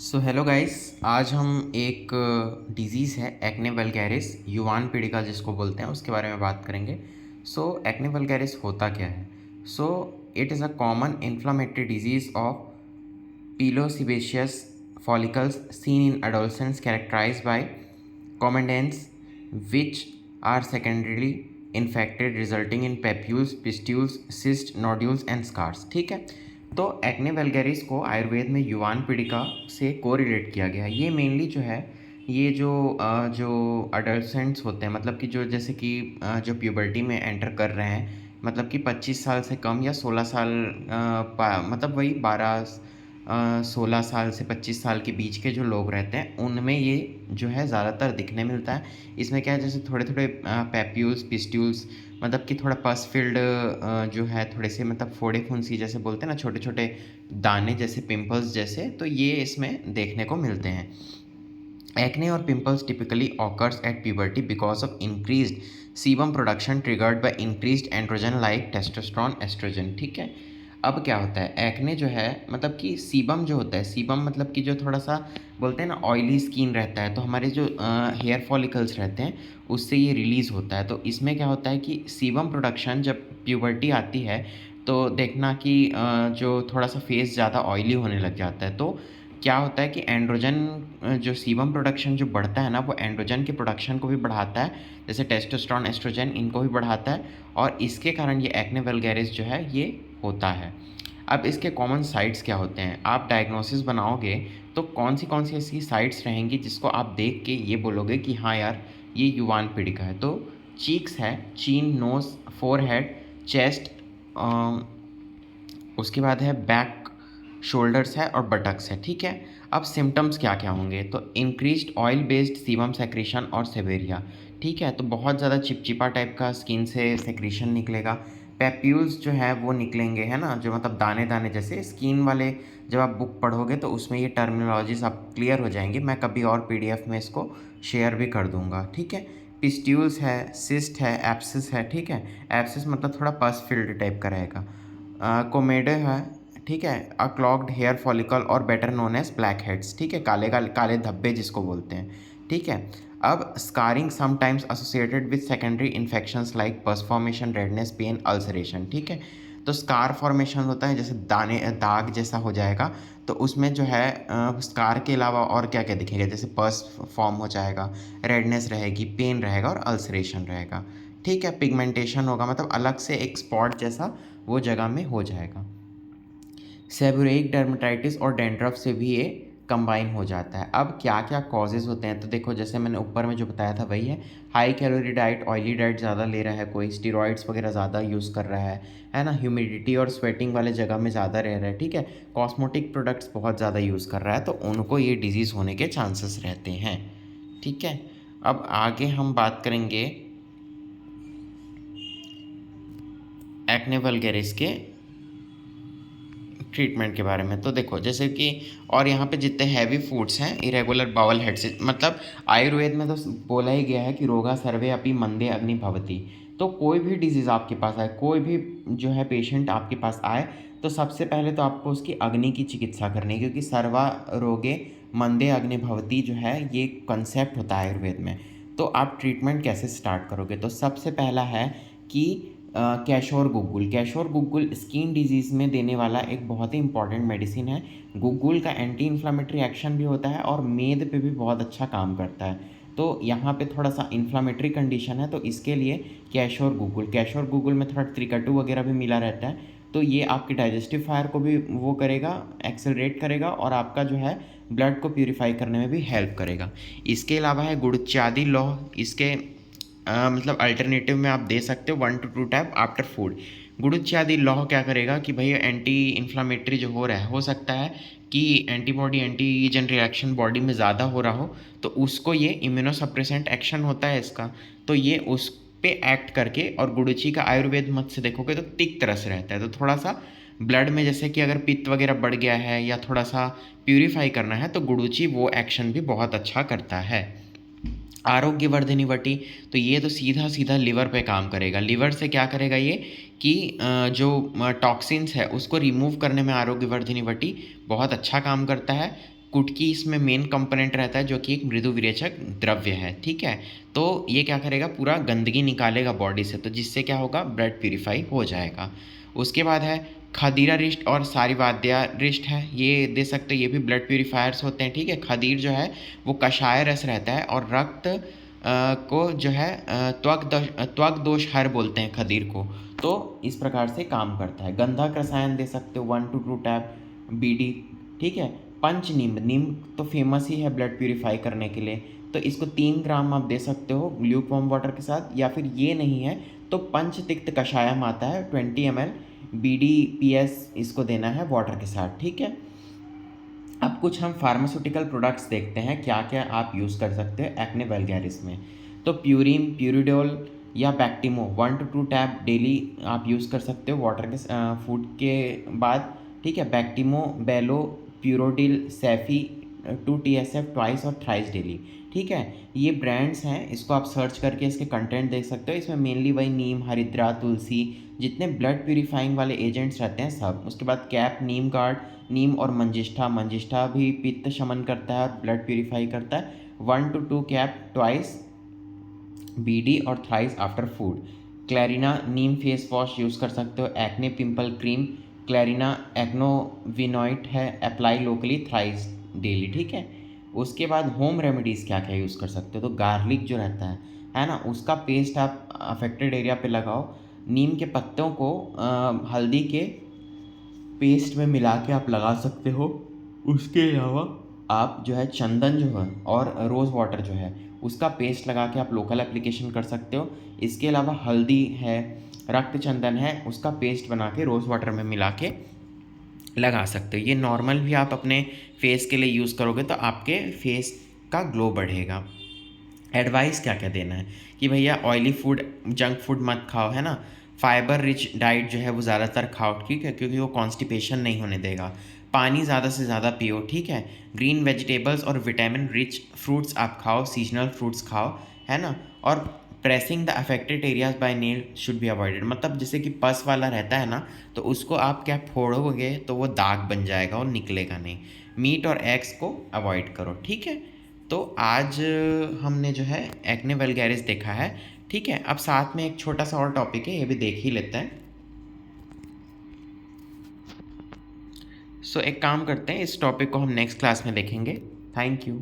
So hello guys. आज हम एक डिजीज़ है एक्ने वल्गैरिस, युवान पीड़िका जिसको बोलते हैं, उसके बारे में बात करेंगे। सो एक्ने वल्गैरिस होता क्या है? So it is a common inflammatory disease of pilosebaceous follicles seen in adolescents characterized by comedones which are secondarily infected resulting in papules, pustules, cysts, nodules and scars। ठीक है, तो एक्ने वल्गैरिस को आयुर्वेद में युवान पीड़िका से कोरिलेट किया गया है। ये मेनली जो है, ये जो अडल्सेंट्स होते हैं, मतलब कि जो जैसे कि जो प्यूबर्टी में एंटर कर रहे हैं, मतलब कि 25 साल से कम या 16 साल, मतलब वही 16 साल से 25 साल के बीच के जो लोग रहते हैं, उनमें ये जो है ज़्यादातर दिखने मिलता है। इसमें क्या है, जैसे थोड़े थोड़े पैप्यूल्स, पिस्ट्यूल्स, मतलब कि थोड़ा पस फील्ड जो है, थोड़े से मतलब फोड़े फुंसी जैसे बोलते हैं ना, छोटे छोटे दाने जैसे, पिंपल्स जैसे, तो ये इसमें देखने को मिलते हैं। Acne or pimples typically occurs at puberty because of increased sebum production triggered by increased androgen like testosterone, estrogen। ठीक है, अब क्या होता है, एक्ने जो है, मतलब कि सीबम जो होता है, सीबम मतलब कि जो थोड़ा सा बोलते हैं ना ऑयली स्किन रहता है, तो हमारे जो हेयर फॉलिकल्स रहते हैं उससे ये रिलीज़ होता है। तो इसमें क्या होता है कि सीबम प्रोडक्शन जब प्यूबर्टी आती है, तो देखना कि जो थोड़ा सा फेस ज़्यादा ऑयली होने लग जाता है, तो क्या होता है कि एंड्रोजन जो सीबम प्रोडक्शन जो बढ़ता है ना, वो एंड्रोजन के प्रोडक्शन को भी बढ़ाता है, जैसे टेस्टोस्टेरोन, एस्ट्रोजन, इनको भी बढ़ाता है, और इसके कारण ये एक्ने वल्गैरिस जो है ये होता है। अब इसके कॉमन साइट्स क्या होते हैं, आप डायग्नोसिस बनाओगे तो कौन सी ऐसी साइट्स रहेंगी जिसको आप देख के ये बोलोगे कि हाँ यार, ये युवान पीड़िका है? तो चीक्स है, चीन, नोज़, फोरहेड, चेस्ट, उसके बाद है बैक, शोल्डर्स है और बटक्स है। ठीक है, अब सिम्टम्स क्या क्या होंगे, तो increased oil based sebum secretion और सेवेरिया। ठीक है, तो बहुत ज़्यादा चिपचिपा टाइप का स्किन से सेक्रेशन निकलेगा। पैप्यूल्स जो है वो निकलेंगे, है ना, जो मतलब दाने दाने जैसे स्किन वाले। जब आप बुक पढ़ोगे तो उसमें ये टर्मिनोलॉजीज आप क्लियर हो जाएंगे, मैं कभी और पीडीएफ में इसको शेयर भी कर दूंगा। ठीक है, पिस्ट्यूल्स है, सिस्ट है, एप्सिस है। ठीक है, एप्सिस मतलब थोड़ा पस फिल्ड टाइप का रहेगा। कोमेडे है, ठीक है, अ क्लॉग्ड हेयर फॉलिकल और better known as blackheads. ठीक है, काले धब्बे जिसको बोलते हैं। ठीक है, अब scarring sometimes associated with secondary infections like pus formation, redness, pain, ulceration. ठीक है, तो स्कार फॉर्मेशन होता है, जैसे दाने दाग जैसा हो जाएगा, तो उसमें जो है स्कार के अलावा और क्या क्या दिखेगा, जैसे पस फॉर्म हो जाएगा, रेडनेस रहेगी, पेन रहेगा और अल्सरेशन रहेगा। ठीक है, पिगमेंटेशन होगा, मतलब अलग से एक स्पॉट जैसा वो जगह में हो जाएगा। सेबोरेइक डर्मेटाइटिस और डैंड्रफ से भी ये कंबाइन हो जाता है। अब क्या क्या कॉजेज़ होते हैं, तो देखो जैसे मैंने ऊपर में जो बताया था वही है। High calorie diet, oily diet ज़्यादा ले रहा है कोई, स्टीरॉइड्स वगैरह ज़्यादा यूज़ कर रहा है ना, ह्यूमिडिटी और स्वेटिंग वाले जगह में ज़्यादा रह रहा है। ठीक है, कॉस्मेटिक प्रोडक्ट्स बहुत ज़्यादा यूज़ कर रहा है, तो उनको ये डिजीज़ होने के चांसेस रहते हैं। ठीक है, अब आगे हम बात करेंगे एक्ने वल्गैरिस के ट्रीटमेंट के बारे में। तो देखो जैसे कि, और यहाँ पे जितने हैवी फूड्स हैं, इरेगुलर बाउल हेड से, मतलब आयुर्वेद में तो बोला ही गया है कि रोगा सर्वे अपि मंदे अग्नि भवति। तो कोई भी डिजीज़ आपके पास आए, कोई भी जो है पेशेंट आपके पास आए, तो सबसे पहले तो आपको उसकी अग्नि की चिकित्सा करनी है, क्योंकि सर्वा रोगे मंदे अग्नि भवति जो है ये कंसेप्ट होता है आयुर्वेद में। तो आप ट्रीटमेंट कैसे स्टार्ट करोगे, तो सबसे पहला है कि कैशोर गुग्गुल। कैशोर गुग्गुल स्किन डिजीज़ में देने वाला एक बहुत ही इंपॉर्टेंट मेडिसिन है। गुग्गुल का एंटी इन्फ्लामेटरी एक्शन भी होता है और मेद पे भी बहुत अच्छा काम करता है। तो यहाँ पे थोड़ा सा इन्फ्लामेटरी कंडीशन है, तो इसके लिए कैशोर गुग्गुल में थोड़ा त्रिकटु वगैरह भी मिला रहता है, तो ये आपकी डाइजेस्टिव फायर को भी वो करेगा, एक्सेलरेट करेगा, और आपका जो है ब्लड को प्यूरिफाई करने में भी हेल्प करेगा। इसके अलावा है गुड़चादी लौह, इसके मतलब अल्टरनेटिव में आप दे सकते हो 1 to 2 टाइम आफ्टर फूड। गुड़ुच्यादि लौह क्या करेगा कि भैया एंटी इन्फ्लामेटरी जो हो रहा है, हो सकता है कि एंटीबॉडी एंटीजन रिएक्शन बॉडी में ज़्यादा हो रहा हो, तो उसको ये इम्यूनोसप्रेसेंट एक्शन होता है इसका, तो ये उस पे एक्ट करके, और गुड़ुची का आयुर्वेद मत से देखोगे तो तिक्त रस रहता है, तो थोड़ा सा ब्लड में जैसे कि अगर पित्त वगैरह बढ़ गया है या थोड़ा सा प्यूरिफाई करना है, तो गुड़ुची वो एक्शन भी बहुत अच्छा करता है। आरोग्यवर्धिनी वटी, तो ये तो सीधा सीधा लिवर पे काम करेगा। लिवर से क्या करेगा ये कि जो टॉक्सिन्स है उसको रिमूव करने में आरोग्यवर्धिनी वटी बहुत अच्छा काम करता है। कुटकी इसमें मेन कंपोनेंट रहता है, जो कि एक मृदु विरेचक द्रव्य है, ठीक है। तो ये क्या करेगा, पूरा गंदगी निकालेगा बॉडी से, तो जिससे क्या होगा, ब्लड प्यूरिफाई हो जाएगा। उसके बाद है खदीरा रिस्ट और सारीवाद्या रिस्ट है, ये दे सकते हो, ये भी ब्लड प्यूरिफायर्स होते हैं, ठीक है। खदीर जो है वो कषाय रस रहता है और रक्त को जो है त्वक दोष हर बोलते हैं खदीर को, तो इस प्रकार से काम करता है। गंधक रसायन दे सकते हो 1 to 2 टैप बीडी, ठीक है। पंच नीम तो फेमस ही है ब्लड प्यूरिफाई करने के लिए, तो इसको 3 ग्राम आप दे सकते हो ल्यूक वार्म वाटर के साथ, या फिर ये नहीं है तो पंच तिक्त कषायम आता है 20 ml BDPS, इसको देना है वाटर के साथ, ठीक है। अब कुछ हम फार्मास्यूटिकल प्रोडक्ट्स देखते हैं क्या क्या आप यूज़ कर सकते हो एक्ने वल्गैरिस में। तो प्यूरिन, प्यूरिडोल या बैक्टीमो 1 to 2 टैब डेली आप यूज़ कर सकते हो वाटर के फूड के बाद, ठीक है। बैक्टीमो, बेलो, प्यूरोडिल, सैफी 2 TSF ट्वाइस और थ्राइस डेली, ठीक है। ये ब्रांड्स हैं, इसको आप सर्च करके इसके कंटेंट देख सकते हो। इसमें मेनली वही नीम, हरिद्रा, तुलसी, जितने ब्लड प्यूरिफाइंग वाले एजेंट्स रहते हैं सब। उसके बाद कैप, नीम गार्ड, नीम और मंजिष्ठा भी पित्त शमन करता है और ब्लड प्यूरिफाई करता है। 1 to 2 कैप ट्वाइस BD और थ्राइस आफ्टर फूड। क्लैरिना नीम फेस वॉश यूज़ कर सकते हो। एक्ने पिंपल क्रीम क्लैरिना एक्नोविनॉइट है, अप्लाई लोकली थ्राइस डेली, ठीक है। उसके बाद होम रेमेडीज़ क्या क्या यूज़ कर सकते हो, तो गार्लिक जो रहता है ना, उसका पेस्ट आप अफेक्टेड एरिया पे लगाओ। नीम के पत्तों को हल्दी के पेस्ट में मिला के आप लगा सकते हो। उसके अलावा आप जो है चंदन जो है और रोज़ वाटर जो है उसका पेस्ट लगा के आप लोकल एप्लीकेशन कर सकते हो। इसके अलावा हल्दी है, रक्त चंदन है, उसका पेस्ट बना के रोज़ वाटर में मिला के लगा सकते हो। ये नॉर्मल भी आप अपने फेस के लिए यूज़ करोगे तो आपके फेस का ग्लो बढ़ेगा। एडवाइस क्या क्या देना है कि भैया ऑयली फूड, जंक फूड मत खाओ, है ना। फाइबर रिच डाइट जो है वो ज़्यादातर खाओ, ठीक है, क्योंकि वो कॉन्स्टिपेशन नहीं होने देगा। पानी ज़्यादा से ज़्यादा पियो, ठीक है। ग्रीन वेजिटेबल्स और विटामिन रिच फ्रूट्स आप खाओ, सीजनल फ्रूट्स खाओ, है ना। और pressing the affected areas by nail should be avoided, मतलब जैसे कि पस वाला रहता है ना, तो उसको आप क्या फोड़ोगे तो वो दाग बन जाएगा और निकलेगा नहीं। मीट और एग्स को अवॉइड करो, ठीक है। तो आज हमने जो है एक्ने वल्गैरिस देखा है, ठीक है। अब साथ में एक छोटा सा और टॉपिक है, ये भी देख ही लेते हैं। सो एक काम करते हैं, इस टॉपिक को हम नेक्स्ट क्लास में देखेंगे। Thank you.